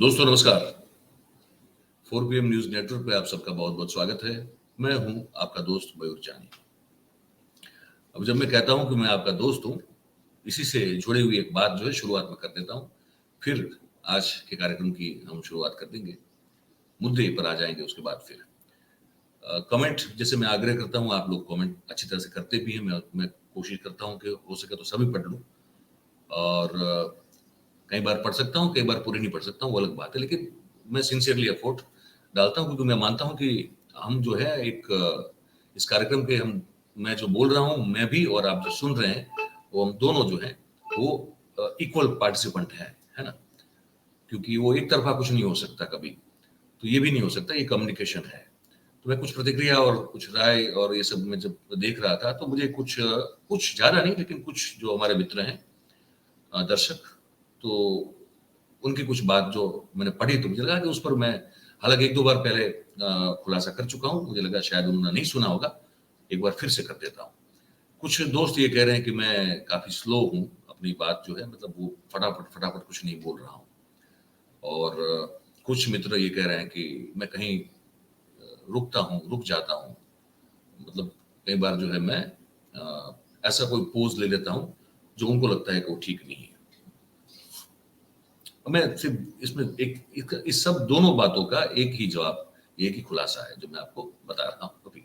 दोस्तों नमस्कार। 4 PM news network पे आप सबका बहुत बहुत स्वागत है। मैं हूं आपका दोस्त मयूर जानी। अब जब मैं कहता हूं कि मैं आपका दोस्त हूं, इसी से जुड़ी हुई एक बात जो है शुरुआत में कर देता हूं। फिर आज के कार्यक्रम की हम शुरुआत कर देंगे, मुद्दे पर आ जाएंगे उसके बाद फिर कमेंट। जैसे मैं आग्रह करता हूं, आप लोग कमेंट अच्छी तरह से करते भी हैं। मैं कोशिश करता हूं कि हो सके तो सभी पढ़ लूं, और कई बार पढ़ सकता हूँ, कई बार पूरी नहीं पढ़ सकता हूँ, वो अलग बात है। लेकिन मैं सिंसियरली एफर्ट डालता हूँ, क्योंकि मैं मानता हूँ कि हम जो है एक इस कार्यक्रम के हम मैं जो बोल रहा हूँ, मैं भी और आप जो सुन रहे हैं, वो हम दोनों जो हैं वो इक्वल पार्टिसिपेंट है ना। क्योंकि वो एक तरफा कुछ नहीं हो सकता कभी, तो ये भी नहीं हो सकता, ये कम्युनिकेशन है। तो मैं कुछ प्रतिक्रिया और कुछ राय और ये सब मैं जब देख रहा था, तो मुझे कुछ कुछ ज़्यादा नहीं, लेकिन कुछ जो हमारे मित्र हैं दर्शक, तो उनकी कुछ बात जो मैंने पढ़ी, तो मुझे लगा कि उस पर मैं, हालाँकि 1-2 बार पहले खुलासा कर चुका हूँ, मुझे लगा शायद उन्होंने नहीं सुना होगा, एक बार फिर से कर देता हूँ। कुछ दोस्त ये कह रहे हैं कि मैं काफ़ी स्लो हूँ, अपनी बात जो है मतलब वो फटाफट कुछ नहीं बोल रहा हूँ। और कुछ मित्र ये कह रहे हैं कि मैं कहीं रुकता हूँ, रुक जाता हूँ। मतलब कई बार जो है मैं ऐसा कोई पोज़ ले लेता हूँ, जो उनको लगता है कि वो ठीक नहीं है। मैं सिर्फ इसमें इस सब दोनों बातों का एक ही जवाब, एक ही खुलासा है जो मैं आपको बता रहा हूँ अभी।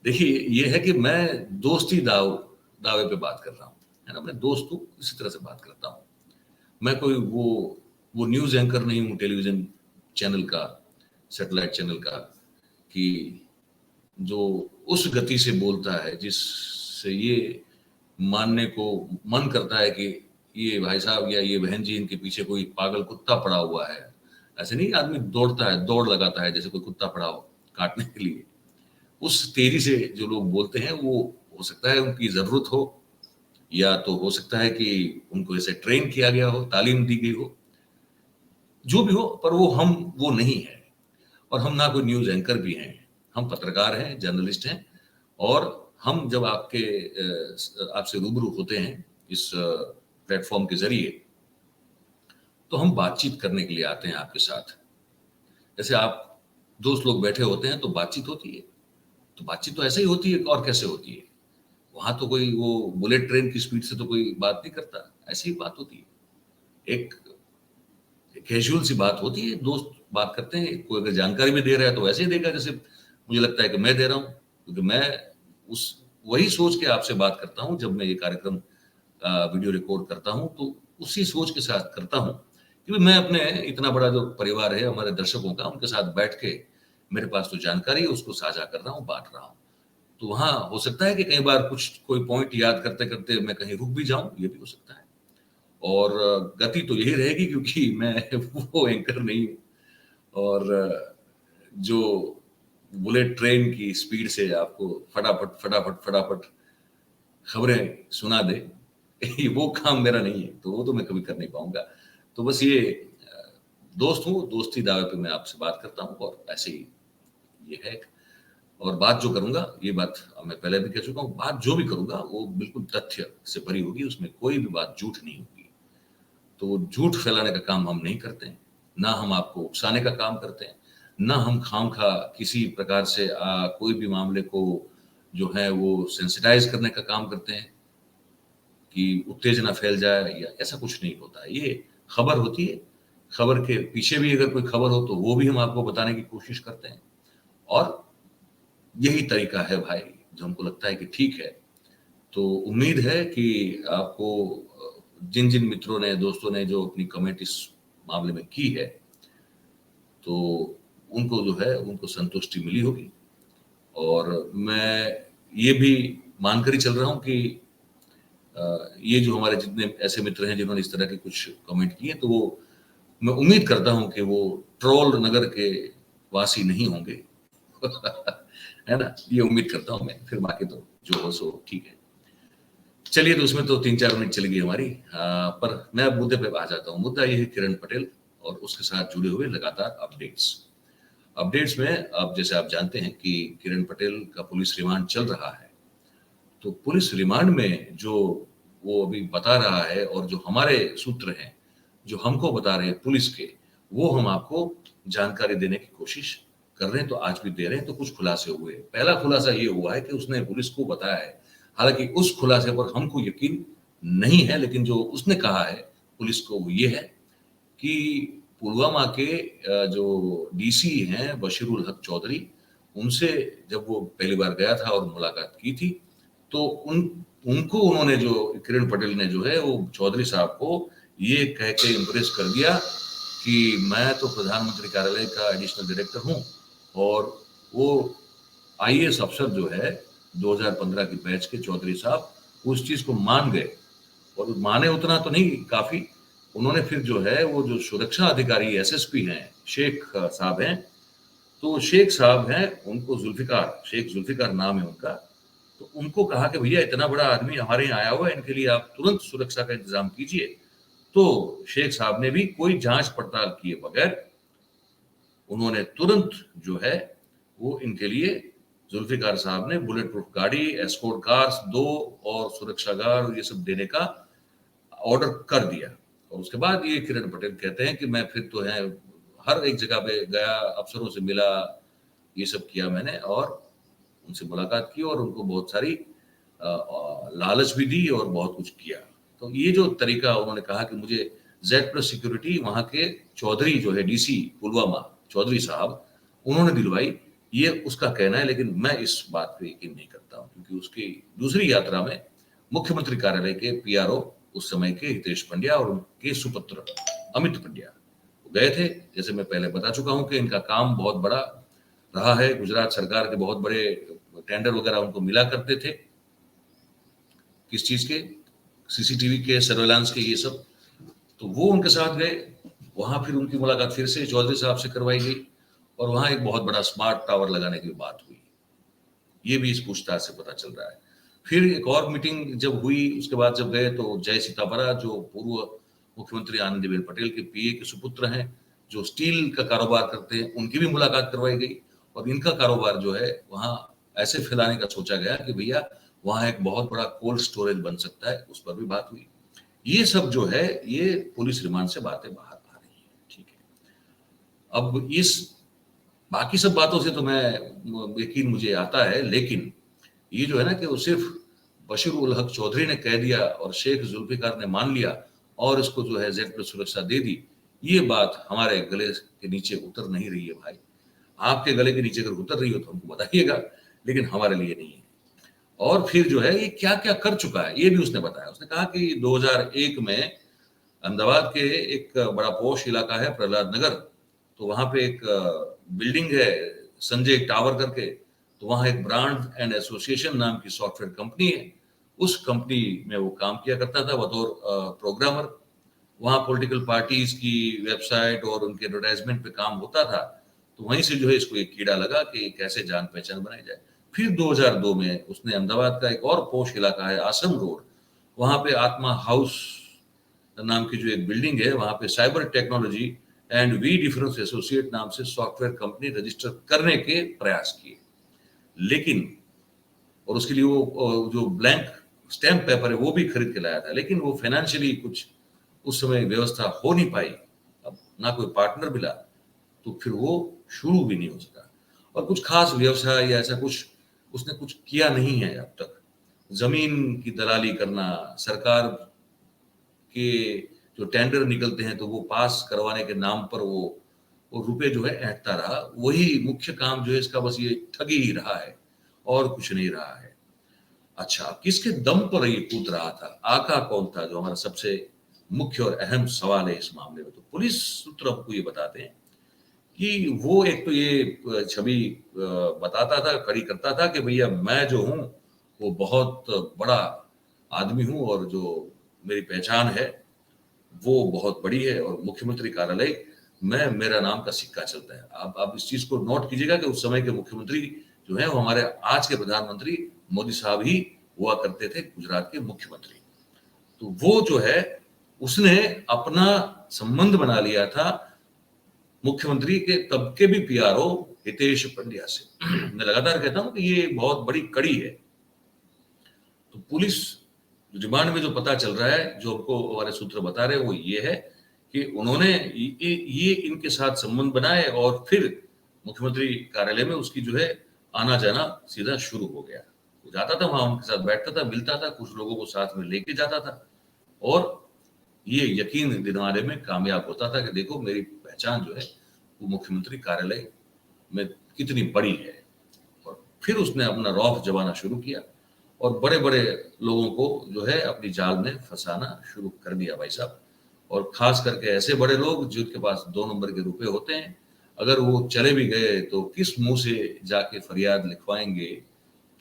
देखिए, ये है कि मैं दोस्ती दावे पे बात कर रहा हूँ, है ना? मैं दोस्त हूँ, इसी तरह से बात करता हूँ। मैं कोई वो न्यूज़ एंकर नहीं हूँ टेलीविज़न चैनल का, सैटेलाइट चैनल का, कि जो उस गति से बोलता है जिससे ये मानने को मन करता है कि ये भाई साहब या ये बहन जी, इनके पीछे कोई पागल कुत्ता पड़ा हुआ है। ऐसे नहीं, आदमी दौड़ता है, दौड़ लगाता है जैसे कोई कुत्ता पड़ा हो काटने के लिए। उस तेजी से जो लोग बोलते हैं, वो हो सकता है उनकी ज़रूरत हो, या तो हो सकता है कि उनको ऐसे ट्रेन किया गया हो, तालीम दी गई हो, जो भी हो, पर वो नहीं है। और हम ना कोई न्यूज़ एंकर भी हैं, हम पत्रकार हैं, जर्नलिस्ट हैं। और हम जब आपसे रूबरू होते हैं इस प्लेटफ़ॉर्म के ज़रिए, तो हम बातचीत करने के लिए आते हैं आपके साथ। जैसे आप दोस्त लोग बैठे होते हैं तो बातचीत होती है, तो बातचीत तो ऐसे ही होती है, और कैसे होती है? वहाँ तो कोई वो बुलेट ट्रेन की स्पीड से तो कोई बात नहीं करता, ऐसी ही बात होती है। एक कैजुअल सी बात होती है, दोस्त बात करते हैं, कोई अगर जानकारी भी दे रहा है तो वैसे ही देगा जैसे मुझे लगता है कि मैं दे रहा हूँ, क्योंकि मैं उस वही सोच के आपसे बात करता हूँ। जब मैं ये कार्यक्रम वीडियो रिकॉर्ड करता हूँ, तो उसी सोच के साथ करता हूँ कि मैं अपने इतना बड़ा जो परिवार है हमारे दर्शकों का, उनके साथ बैठ के मेरे पास जो जानकारी है उसको साझा कर रहा हूँ, बाँट रहा हूँ। तो वहाँ हो सकता है कि कई बार कुछ कोई पॉइंट याद करते-करते मैं कहीं रुक भी जाऊँ, ये भी हो सकता है। और गति तो यही रहेगी, क्योंकि मैं वो एंकर नहीं हूँ, और जो बुलेट ट्रेन की स्पीड से आपको फटाफट खबरें सुना दे, ये वो काम मेरा नहीं है, तो वो तो मैं कभी कर नहीं पाऊँगा। तो बस ये दोस्त हूँ, दोस्ती दावे पे मैं आपसे बात करता हूँ, और ऐसे ही ये है। और बात जो करूँगा, ये बात मैं पहले भी कह चुका हूँ, बात जो भी करूँगा वो बिल्कुल तथ्य से भरी होगी, उसमें कोई भी बात झूठ नहीं होगी। तो झूठ फैलाने का काम हम नहीं करते हैं, ना हम आपको उकसाने का काम करते हैं, ना हम खामखा किसी प्रकार से कोई भी मामले को जो है वो सेंसिटाइज़ करने का काम करते हैं कि उत्तेजना फैल जाए, या ऐसा कुछ नहीं होता है। ये खबर होती है, खबर के पीछे भी अगर कोई खबर हो तो वो भी हम आपको बताने की कोशिश करते हैं, और यही तरीका है भाई, जो हमको लगता है कि ठीक है। तो उम्मीद है कि आपको जिन-जिन मित्रों ने, दोस्तों ने जो अपनी कमेंट इस मामले में की है, तो उनको जो है, उनको संतुष्टि मिली होगी। और मैं ये भी मानकर ही चल रहा हूँ कि ये जो हमारे जितने ऐसे मित्र हैं जिन्होंने इस तरह के कुछ कमेंट किए, तो वो, मैं उम्मीद करता हूँ कि वो ट्रोल नगर के वासी नहीं होंगे। है ना? ये उम्मीद करता हूँ मैं, फिर बाकी तो जो हो सो ठीक है। चलिए, तो उसमें तो 3-4 मिनट चली गई हमारी। पर मैं अब मुद्दे पे आ जाता हूँ। मुद्दा ये है किरण पटेल और उसके साथ जुड़े हुए लगातार अपडेट्स। अपडेट्स में अब जैसे आप जानते हैं कि किरण पटेल का पुलिस रिमांड चल रहा है। तो पुलिस रिमांड में जो वो अभी बता रहा है, और जो हमारे सूत्र हैं, जो हमको बता रहे हैं पुलिस के, वो हम आपको जानकारी देने की कोशिश कर रहे हैं, तो आज भी दे रहे हैं। तो कुछ खुलासे हुए। पहला खुलासा ये हुआ है कि उसने पुलिस को बताया है, हालांकि उस खुलासे पर हमको यकीन नहीं है, लेकिन जो उसने कहा है पुलिस को वो ये है कि पुलवामा के जो डीसी हैं बशीरुल हक चौधरी, उनसे जब वो पहली बार गया था और मुलाकात की थी, तो उनको उन्होंने जो किरण पटेल ने जो है वो चौधरी साहब को ये कह के इम्प्रेस कर दिया कि मैं तो प्रधानमंत्री कार्यालय का एडिशनल डायरेक्टर हूँ, और वो आईएएस अफसर जो है 2015 की बैच के चौधरी साहब उस चीज को मान गए। और माने उतना तो नहीं, काफी उन्होंने फिर जो है वो जो सुरक्षा अधिकारी एसएसपी हैं शेख साहब हैं, तो शेख साहब हैं, उनको जुल्फिकार, शेख जुल्फिकार नाम है उनका, तो उनको कहा कि भैया इतना बड़ा आदमी हमारे यहाँ आया हुआ है, इनके लिए आप तुरंत सुरक्षा का इंतजाम कीजिए। तो शेख साहब ने भी कोई जांच पड़ताल किए बगैर उन्होंने तुरंत जो है वो इनके लिए, जुल्फिकार साहब ने बुलेट प्रूफ गाड़ी, एस्कॉर्ट कार्स 2 और सुरक्षा गार्ड ये सब देने का ऑर्डर कर दिया। और उसके बाद ये किरण पटेल कहते हैं कि मैं फिर तो है हर एक जगह पे गया, अफसरों से मिला, ये सब किया मैंने, और उनसे मुलाकात की और उनको बहुत सारी लालच भी दी और बहुत कुछ किया। तो ये जो तरीका उन्होंने कहा कि मुझे जेड प्लस सिक्योरिटी वहां के चौधरी जो है डीसी पुलवामा चौधरी साहब उन्होंने दिलवाई, ये उसका कहना है। लेकिन मैं इस बात पे यकीन नहीं करता हूँ, क्योंकि उसकी दूसरी यात्रा में मुख्यमंत्री कार्यालय के पीआरओ उस समय के हितेश पंड्या और उनके सुपुत्र अमित पंड्या गए थे। जैसे मैं पहले बता चुका हूं कि इनका काम बहुत बड़ा रहा है, गुजरात सरकार के बहुत बड़े टेंडर वगैरह उनको मिला करते थे, किस चीज के, सीसीटीवी के, सर्वेलांस के, ये सब। तो वो उनके साथ गए, वहां फिर उनकी मुलाकात फिर से चौधरी साहब से करवाई गई, और वहां एक बहुत बड़ा स्मार्ट टावर लगाने की बात हुई। ये भी इस पूछताछ से पता चल रहा है। फिर एक और मीटिंग जब हुई, उसके बाद जब गए तो जय सीतापरा जो पूर्व मुख्यमंत्री आनंदीबेन पटेल के पीए के सुपुत्र हैं, जो स्टील का कारोबार करते हैं, उनकी भी मुलाकात करवाई गई। और इनका कारोबार जो है वहां ऐसे फैलाने का सोचा गया कि भैया वहां एक बहुत बड़ा कोल्ड स्टोरेज बन सकता है, उस पर भी बात हुई। ये सब जो है ये पुलिस रिमांड से बातें बाहर आ रही है। ठीक है, अब इस बाकी सब बातों से तो मैं यकीन मुझे आता है, लेकिन ये जो है ना कि वो सिर्फ बशीर उल हक चौधरी ने कह दिया और शेख जुल्फिकार ने मान लिया और इसको जो है जेड प्लस सुरक्षा दे दी, ये बात हमारे गले के नीचे उतर नहीं रही है भाई। आपके गले के नीचे अगर उतर रही हो तो हमको बताइएगा, लेकिन हमारे लिए नहीं है। और फिर जो है ये क्या क्या कर चुका है ये भी उसने बताया। उसने कहा कि 2001 में अहमदाबाद के एक बड़ा पॉश इलाका है प्रहलाद नगर, तो वहां पे एक बिल्डिंग है संजय टावर करके, तो वहां एक ब्रांड एंड एसोसिएशन नाम की सॉफ्टवेयर कंपनी है। उस कंपनी में वो काम किया करता था बतौर प्रोग्रामर। वहां पॉलिटिकल पार्टीज की वेबसाइट और उनके एडवर्टाइजमेंट पे काम होता था। तो वहीं से जो है इसको एक कीड़ा लगा कि कैसे जान पहचान बनाई जाए। फिर 2002 में उसने अहमदाबाद का एक और पोश इलाका है आसम रोड, वहां पे आत्मा हाउस नाम की जो एक बिल्डिंग है, वहां पे cyber technology and V difference associate नाम से सॉफ्टवेयर कंपनी रजिस्टर करने के प्रयास किए। लेकिन और उसके लिए वो जो ब्लैंक स्टैम्प पेपर है वो भी खरीद के लाया था, लेकिन वो फाइनेंशियली कुछ उस समय व्यवस्था हो नहीं पाई, अब ना कोई पार्टनर मिला, तो फिर वो शुरू भी नहीं हो सका। और कुछ खास व्यवसाय या ऐसा कुछ उसने कुछ किया नहीं है अब तक। जमीन की दलाली करना, सरकार के जो टेंडर निकलते हैं तो वो पास करवाने के नाम पर वो रुपए जो है ऐंठता रहा, वही मुख्य काम जो है इसका, बस ये ठगी ही रहा है और कुछ नहीं रहा है। अच्छा, किसके दम पर ये कूद रहा था, आका कौन था, जो हमारा सबसे मुख्य और अहम सवाल है इस मामले में। तो पुलिस सूत्र हमको ये बताते हैं कि वो एक तो ये छवि बताता था, खड़ी करता था कि भैया मैं जो हूँ वो बहुत बड़ा आदमी हूँ और जो मेरी पहचान है वो बहुत बड़ी है, और मुख्यमंत्री कार्यालय में मेरा नाम का सिक्का चलता है। आप इस चीज को नोट कीजिएगा कि उस समय के मुख्यमंत्री जो है वो हमारे आज के प्रधानमंत्री मोदी साहब ही हुआ करते थे, गुजरात के मुख्यमंत्री। तो वो जो है उसने अपना संबंध बना लिया था मुख्यमंत्री के तब के भी पीआरओ हितेश पंड्या से। मैं लगातार कहता हूं कि ये बहुत बड़ी कड़ी है। तो पुलिस रिमांड में जो पता चल रहा है, जो हमको हमारे सूत्र बता रहे हैं, वो ये है कि उन्होंने ये इनके साथ संबंध बनाए और फिर मुख्यमंत्री कार्यालय में उसकी जो है आना जाना सीधा शुरू हो गया। वो जाता था वहां, उनके साथ बैठता था, मिलता था, कुछ लोगों को साथ में लेके जाता था और ये यकीन दिलवाने में कामयाब होता था कि देखो मेरी पहचान जो है वो मुख्यमंत्री कार्यालय में कितनी बड़ी है। और फिर उसने अपना रौब जमाना शुरू किया और बड़े बड़े लोगों को जो है अपनी जाल में फंसाना शुरू कर दिया भाई साहब। और खास करके ऐसे बड़े लोग जिनके पास 2 नंबर के रुपए होते हैं, अगर वो चले भी गए तो किस मुंह से जाके फरियाद लिखवाएंगे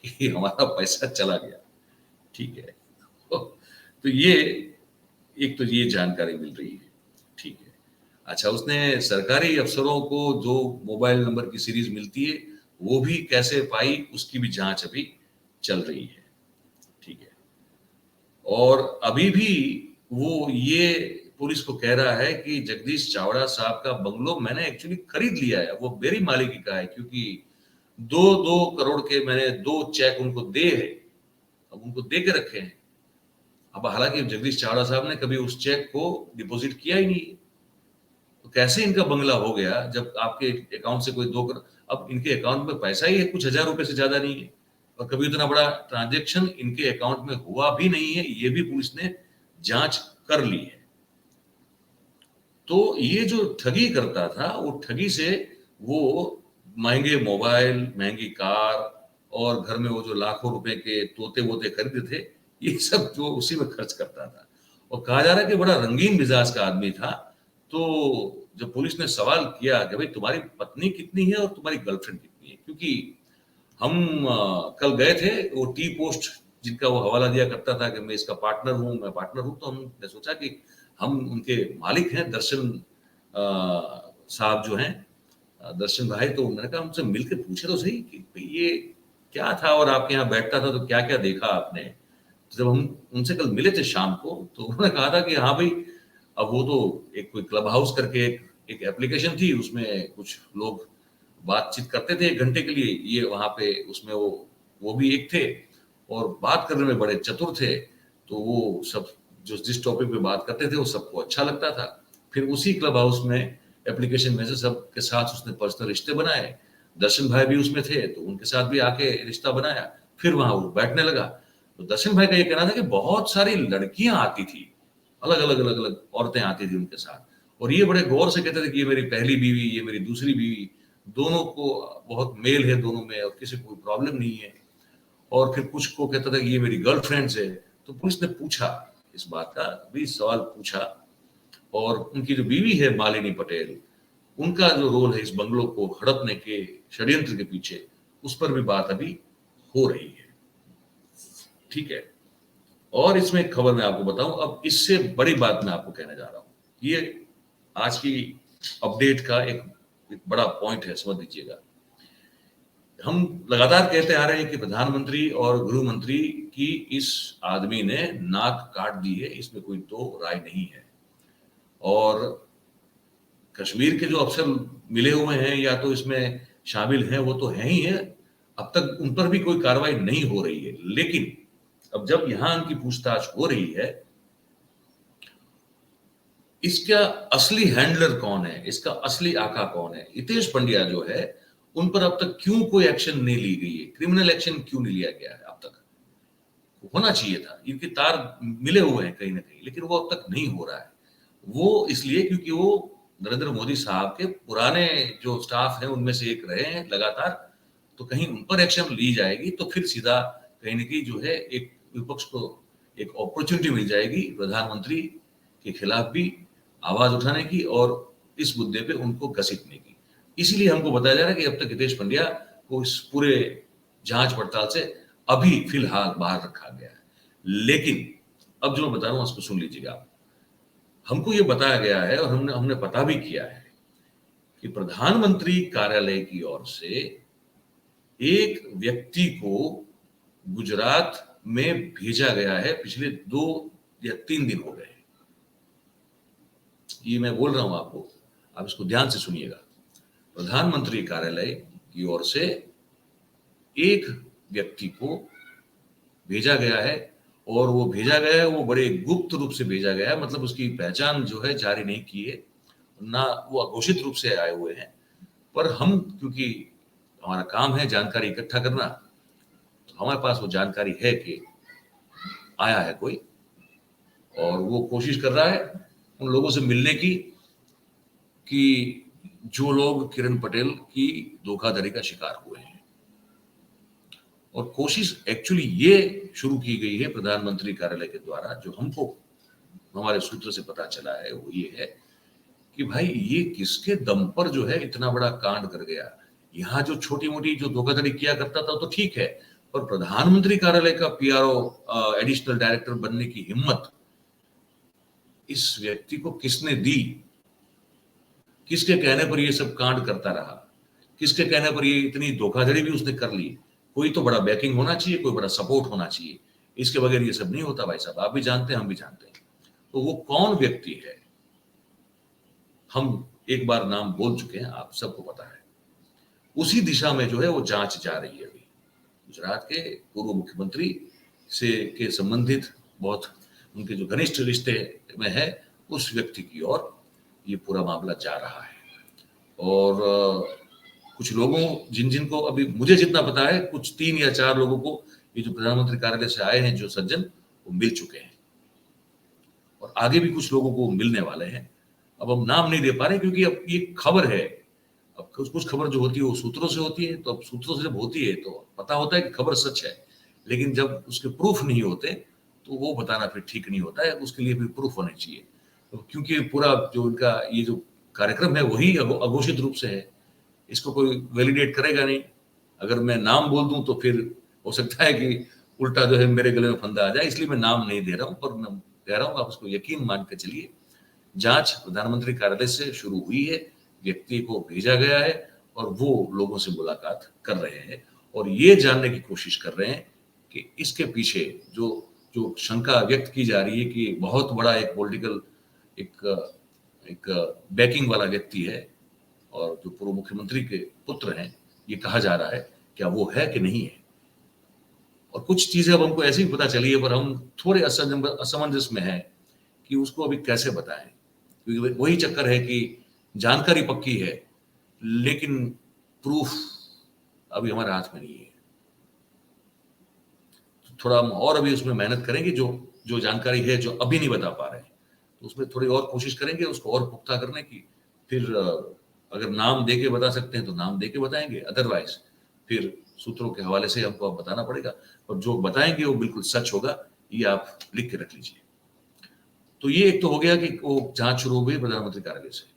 कि हमारा पैसा चला गया। ठीक है, तो ये एक तो ये जानकारी मिल रही है। ठीक है, अच्छा, उसने सरकारी अफसरों को जो मोबाइल नंबर की सीरीज मिलती है वो भी कैसे पाई, उसकी भी जांच अभी चल रही है। ठीक है, और अभी भी वो ये पुलिस को कह रहा है कि जगदीश चावड़ा साहब का बंगलो मैंने एक्चुअली खरीद लिया है, वो मेरी मालिकी का है, क्योंकि 2-2 करोड़ के मैंने 2 चेक उनको दे है, अब उनको दे के रखे हैं। अब हालांकि जगदीश चावड़ा साहब ने कभी उस चेक को डिपॉजिट किया ही नहीं है, तो कैसे इनका बंगला हो गया जब आपके अकाउंट से कोई 2 करोड़, अब इनके अकाउंट में पैसा ही है कुछ हजार रुपए से ज्यादा नहीं है, और कभी उतना बड़ा ट्रांजैक्शन इनके अकाउंट में हुआ भी नहीं है, ये भी पुलिस ने जांच कर ली है। तो ये जो ठगी करता था, वो ठगी से वो महंगे मोबाइल, महंगी कार और घर में वो जो लाखों रुपए के तोते वोते खरीदे थे, ये सब जो उसी में खर्च करता था। और कहा जा रहा है कि बड़ा रंगीन मिजाज का आदमी था। तो जब पुलिस ने सवाल किया कि भाई तुम्हारी पत्नी कितनी है और तुम्हारी गर्लफ्रेंड कितनी है, क्योंकि हम कल गए थे, वो टी पोस्ट जिनका वो हवाला दिया करता था कि मैं इसका पार्टनर हूँ, मैं पार्टनर हूँ, तो हमने सोचा कि हम उनके मालिक हैं, दर्शन साहब जो हैं, दर्शन भाई, तो मैंने कहा उनसे मिलकर पूछे तो सही कि भाई ये क्या था और आपके यहाँ बैठता था तो क्या क्या देखा आपने। तो जब हम उनसे कल मिले थे शाम को, तो उन्होंने कहा था कि हाँ भाई, अब वो तो एक कोई क्लब हाउस करके एक एप्लीकेशन थी, उसमें कुछ लोग बातचीत करते थे 1 घंटे के लिए, ये वहां पे उसमें वो भी एक थे और बात करने में बड़े चतुर थे। तो वो सब जो जिस टॉपिक पे बात करते थे वो सबको अच्छा लगता था। फिर उसी क्लब हाउस में एप्लीकेशन में से सबके साथ उसने पर्सनल रिश्ते बनाए। दर्शन भाई भी उसमें थे तो उनके साथ भी आके रिश्ता बनाया, फिर वहां वो बैठने लगा। तो दर्शन भाई का ये कहना था कि बहुत सारी लड़कियां आती थी, अलग अलग औरतें आती थी उनके साथ, और ये बड़े गौर से कहते थे कि ये मेरी पहली बीवी, ये मेरी दूसरी बीवी, दोनों को बहुत मेल है दोनों में और किसी को कोई प्रॉब्लम नहीं है। और फिर कुछ को कहता था कि ये मेरी गर्लफ्रेंड्स है। तो पुलिस ने पूछा, इस बात का भी सवाल पूछा, और उनकी जो बीवी है मालिनी पटेल, उनका जो रोल है इस बंगलों को हड़पने के षड्यंत्र के पीछे, उस पर भी बात अभी हो रही है। ठीक है, और इसमें एक खबर मैं आपको बताऊं, अब इससे बड़ी बात मैं आपको कहने जा रहा हूं, ये आज की अपडेट का एक बड़ा पॉइंट है, समझ लीजिएगा। हम लगातार कहते आ रहे हैं कि प्रधानमंत्री और गृह मंत्री की इस आदमी ने नाक काट दी है, इसमें कोई दो राय नहीं है। और कश्मीर के जो अफसर मिले हुए हैं या तो इसमें शामिल हैं, वो तो है ही है, अब तक उन पर भी कोई कार्रवाई नहीं हो रही है। लेकिन अब जब यहां उनकी पूछताछ हो रही है, इसका असली हैंडलर कौन है, इसका असली आका कौन है, हितेश पंड्या जो है, उन पर अब तक क्यों कोई एक्शन नहीं ली गई है, क्रिमिनल एक्शन क्यों नहीं लिया गया है अब तक। होना चाहिए था, इनके तार मिले हुए हैं कहीं ना कहीं, लेकिन वो अब तक नहीं हो रहा है। वो इसलिए क्योंकि वो नरेंद्र मोदी साहब के पुराने जो स्टाफ हैं उनमें से एक रहे हैं लगातार, तो कहीं उन पर एक्शन ली जाएगी तो फिर सीधा कहीं ना कहीं जो है एक विपक्ष को एक अपॉर्चुनिटी मिल जाएगी प्रधानमंत्री के खिलाफ भी आवाज उठाने की और इस मुद्दे पे उनको घसीटने की। इसीलिए हमको बताया जा रहा है कि अब तक हितेश पंड्या को इस पूरे जांच पड़ताल से अभी फिलहाल बाहर रखा गया है। लेकिन अब जो मैं बता रहा हूं उसको सुन लीजिएगा आप। हमको ये बताया गया है और हमने हमने पता भी किया है कि प्रधानमंत्री कार्यालय की ओर से एक व्यक्ति को गुजरात में भेजा गया है, पिछले 2 या 3 दिन हो गए। ये मैं बोल रहा हूं आपको, आप इसको ध्यान से सुनिएगा। प्रधानमंत्री कार्यालय की ओर से एक व्यक्ति को भेजा गया है और वो भेजा गया है, वो बड़े गुप्त रूप से भेजा गया है, मतलब उसकी पहचान जो है जारी नहीं की है, ना वो अघोषित रूप से आए हुए हैं। पर हम, क्योंकि हमारा काम है जानकारी इकट्ठा करना, तो हमारे पास वो जानकारी है कि आया है कोई, और वो कोशिश कर रहा है उन लोगों से मिलने की कि जो लोग किरण पटेल की धोखाधड़ी का शिकार हुए हैं। और कोशिश एक्चुअली ये शुरू की गई है प्रधानमंत्री कार्यालय के द्वारा, जो हमको हमारे सूत्र से पता चला है वो ये है कि भाई ये किसके दम पर जो है इतना बड़ा कांड कर गया। यहाँ जो छोटी मोटी जो धोखाधड़ी किया करता था तो ठीक है, पर प्रधानमंत्री कार्यालय का पीआरओ एडिशनल डायरेक्टर बनने की हिम्मत इस व्यक्ति को किसने दी? किसके कहने पर ये सब कांड करता रहा? किसके कहने पर ये इतनी धोखाधड़ी भी उसने कर ली? कोई तो बड़ा बैकिंग होना चाहिए, कोई बड़ा सपोर्ट होना चाहिए। इसके बगैर ये सब नहीं होता भाई साहब, आप भी जानते हैं, हम भी जानते हैं। तो वो कौन व्यक्ति है, हम एक बार नाम बोल चुके हैं, आप सबको पता है। उसी दिशा में जो है वो जांच जा रही है अभी। गुजरात के पूर्व मुख्यमंत्री से के संबंधित बहुत उनके जो घनिष्ठ रिश्ते में है उस व्यक्ति की ओर ये पूरा मामला जा रहा है। और कुछ लोगों जिन जिनको अभी मुझे जितना पता है, कुछ 3 या 4 लोगों को ये जो प्रधानमंत्री कार्यालय से आए हैं जो सज्जन, वो मिल चुके हैं, और आगे भी कुछ लोगों को मिलने वाले हैं। अब हम नाम नहीं दे पा रहे क्योंकि अब ये खबर है। अब कुछ खबर जो होती है वो सूत्रों से होती है, तो अब सूत्रों से जब होती है तो पता होता है कि खबर सच है, लेकिन जब उसके प्रूफ नहीं होते तो वो बताना फिर ठीक नहीं होता है, उसके लिए भी प्रूफ होने चाहिए। तो क्योंकि पूरा जो इनका ये जो कार्यक्रम है वही अघोषित रूप से है, इसको कोई वैलिडेट करेगा नहीं। अगर मैं नाम बोल दूं तो फिर हो सकता है कि उल्टा जो है मेरे गले में फंदा आ जाए, इसलिए मैं नाम नहीं दे रहा हूं, पर मैं कह रहा हूं आप उसको यकीन मान के चलिए। जांच प्रधानमंत्री कार्यालय से शुरू हुई है, व्यक्ति को भेजा गया है और वो लोगों से मुलाकात कर रहे हैं और ये जानने की कोशिश कर रहे हैं कि इसके पीछे जो जो शंका व्यक्त की जा रही है कि बहुत बड़ा एक पॉलिटिकल एक एक बैकिंग वाला व्यक्ति है और जो पूर्व मुख्यमंत्री के पुत्र हैं, ये कहा जा रहा है, क्या वो है कि नहीं है? और कुछ चीजें अब हमको ऐसे ही पता चली है, पर हम थोड़े असमंजस में हैं कि उसको अभी कैसे बताएं, क्योंकि वही चक्कर है कि जानकारी पक्की है लेकिन प्रूफ अभी हमारे हाथ में नहीं है। तो थोड़ा हम और अभी उसमें मेहनत करेंगे, जो जो जानकारी है जो अभी नहीं बता पा रहे हैं, तो उसमें थोड़ी और कोशिश करेंगे उसको और पुख्ता करने की। फिर अगर नाम दे के बता सकते हैं तो नाम दे के बताएंगे, अदरवाइज फिर सूत्रों के हवाले से हमको अब बताना पड़ेगा, और जो बताएंगे वो बिल्कुल सच होगा, ये आप लिख के रख लीजिए। तो ये एक तो हो गया कि वो जांच शुरू हो गई प्रधानमंत्री कार्यालय से।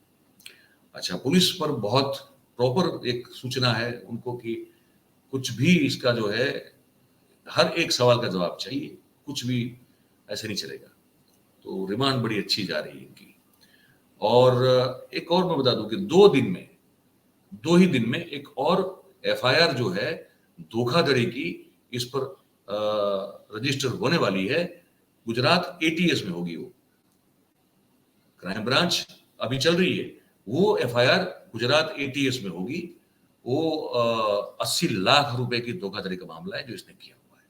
अच्छा, पुलिस पर बहुत प्रॉपर एक सूचना है उनको कि कुछ भी इसका जो है हर एक सवाल का जवाब चाहिए, कुछ भी ऐसे नहीं चलेगा। तो रिमांड बड़ी अच्छी जा रही है इनकी। और एक और मैं बता दूं कि 2 ही दिन में एक और एफआईआर जो है धोखाधड़ी की इस पर रजिस्टर होने वाली है। गुजरात एटीएस में होगी, वो क्राइम ब्रांच अभी चल रही है, वो एफआईआर गुजरात एटीएस में होगी। वो 80 लाख रुपए की धोखाधड़ी का मामला है जो इसने किया हुआ है।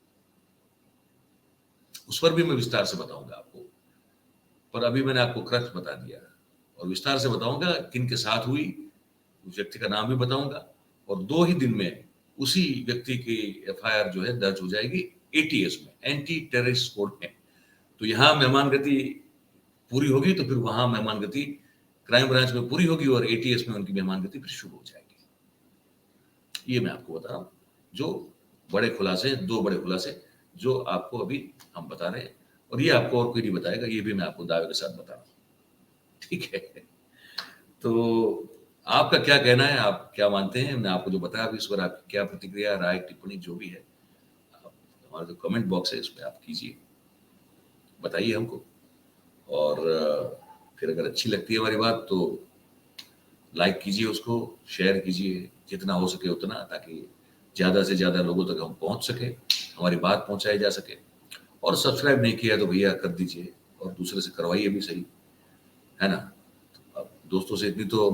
उस पर भी मैं विस्तार से बताऊंगा आपको, पर अभी मैंने आपको क्रक्स बता दिया और विस्तार से बताऊंगा किन के साथ हुई, उस व्यक्ति का नाम भी बताऊंगा। और 2 ही दिन में उसी व्यक्ति की एफआईआर जो है दर्ज हो जाएगी एटीएस में, एंटी टेररिस्ट कोड में। तो यहाँ मेहमान गति पूरी होगी तो फिर वहां मेहमान गति क्राइम ब्रांच में पूरी होगी और एटीएस में उनकी मेहमान गति फिर शुरू हो जाएगी। ये मैं आपको बता रहा हूँ, जो बड़े खुलासे, 2 बड़े खुलासे जो आपको अभी हम बता रहे हैं, और ये आपको और कोई नहीं बताएगा, ये भी मैं आपको दावे के साथ बता रहा हूँ। ठीक है, तो आपका क्या कहना है, आप क्या मानते हैं? मैं आपको जो बताया अभी, इस पर आपकी क्या प्रतिक्रिया, राय, टिप्पणी जो भी है, हमारा जो कमेंट बॉक्स है इसमें आप कीजिए, बताइए हमको। और फिर अगर अच्छी लगती है हमारी बात तो लाइक कीजिए, उसको शेयर कीजिए जितना हो सके उतना, ताकि ज़्यादा से ज़्यादा लोगों तक हम पहुंच सके, हमारी बात पहुंचाई जा सके। और सब्सक्राइब नहीं किया तो भैया कर दीजिए, और दूसरे से करवाइए भी, सही है ना। तो अब दोस्तों से इतनी तो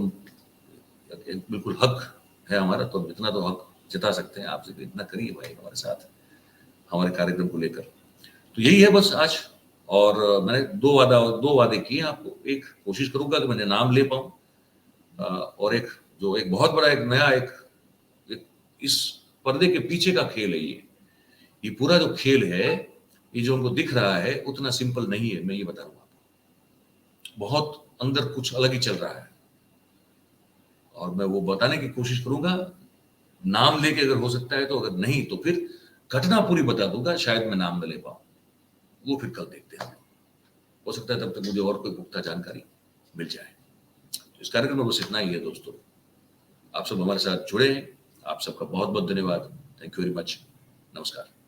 बिल्कुल हक है हमारा, तो इतना तो हक जता सकते हैं आपसे कि इतना करिए भाई हमारे साथ, हमारे कार्यक्रम को लेकर। तो तो यही है बस आज। और मैंने दो वादे किए आपको। एक, कोशिश करूंगा कि मैंने नाम ले पाऊं, और एक बहुत बड़ा एक नया एक इस पर्दे के पीछे का खेल है ये पूरा जो खेल है, ये जो उनको दिख रहा है उतना सिंपल नहीं है, मैं ये बता रहा हूं आपको। बहुत अंदर कुछ अलग ही चल रहा है, और मैं वो बताने की कोशिश करूंगा, नाम लेके अगर हो सकता है तो, अगर नहीं तो फिर घटना पूरी बता दूंगा, शायद मैं नाम न ले पाऊं, वो फिर कल देखते हैं। हो सकता है तब तक मुझे और कोई पुख्ता जानकारी मिल जाए। तो इस कार्यक्रम में बस इतना ही है दोस्तों। आप सब हमारे साथ जुड़े हैं, आप सबका बहुत बहुत धन्यवाद। Thank you very much. नमस्कार।